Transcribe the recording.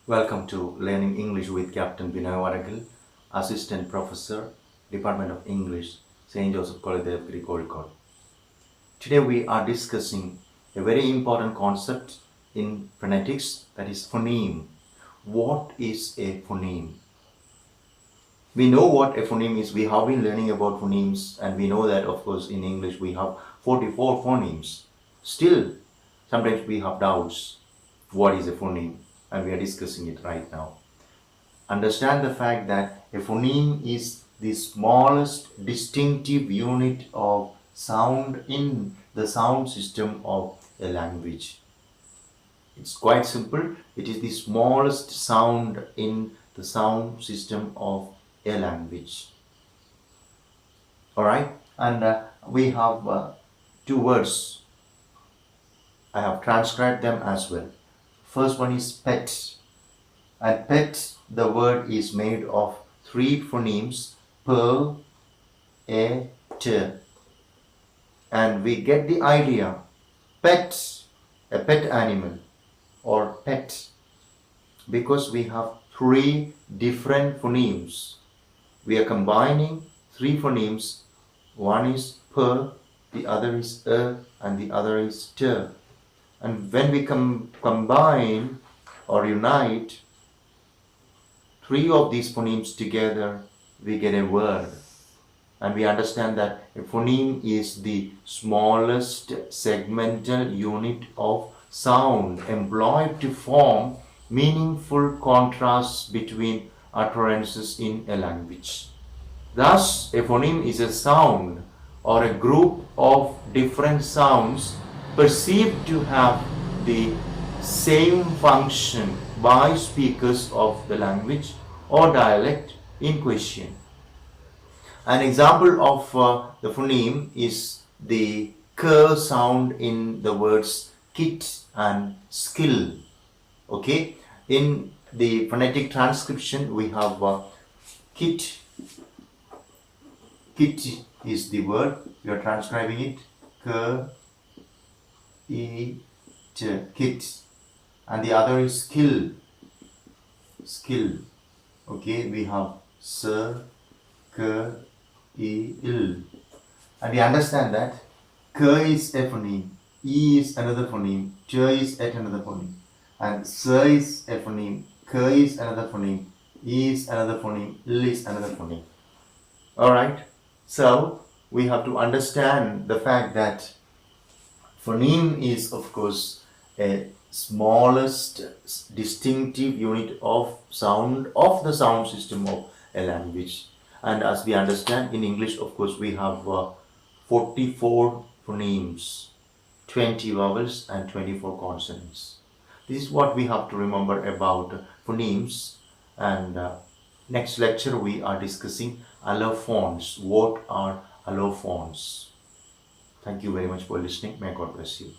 Welcome to Learning English with Capt Binoy Varakil, Assistant Professor, Department of English, St. Joseph College, Calicut. Today we are discussing a very important concept in phonetics, that is phoneme. What is a phoneme? We know what a phoneme is. We have been learning about phonemes, and we know that of course in English we have 44 phonemes. Still, sometimes we have doubts. What is a phoneme? And we are discussing it right now. Understand the fact that a phoneme is the smallest distinctive unit of sound in the sound system of a language. It's quite simple. It is the smallest sound in the sound system of a language. Alright, and we have two words. I have transcribed them as well. First one is pet, and pet, the word is made of three phonemes, p, a, t, and we get the idea. Pet, a pet animal or pet, because we have three different phonemes. We are combining three phonemes. One is p, the other is a, and the other is t. And when we combine or unite three of these phonemes together, we get a word. And we understand that a phoneme is the smallest segmental unit of sound employed to form meaningful contrasts between utterances in a language. Thus, a phoneme is a sound or a group of different sounds perceived to have the same function by speakers of the language or dialect in question. An example of the phoneme is the k sound in the words kit and skill. Okay, in the phonetic transcription we have kit. Kit is the word. We are transcribing it k, kit, and the other is skill. Okay, we have s, k, il, and we understand that k is a phoneme, e is another phoneme, ch is yet another phoneme, and s is a phoneme, k is another phoneme, e is another phoneme, il is another phoneme. Alright, so we have to understand the fact that phoneme is of course a smallest distinctive unit of sound of the sound system of a language. And as we understand in English, of course, we have 44 phonemes, 20 vowels and 24 consonants. This is what we have to remember about phonemes. And next lecture we are discussing allophones. What are allophones? Thank you very much for listening. May God bless you.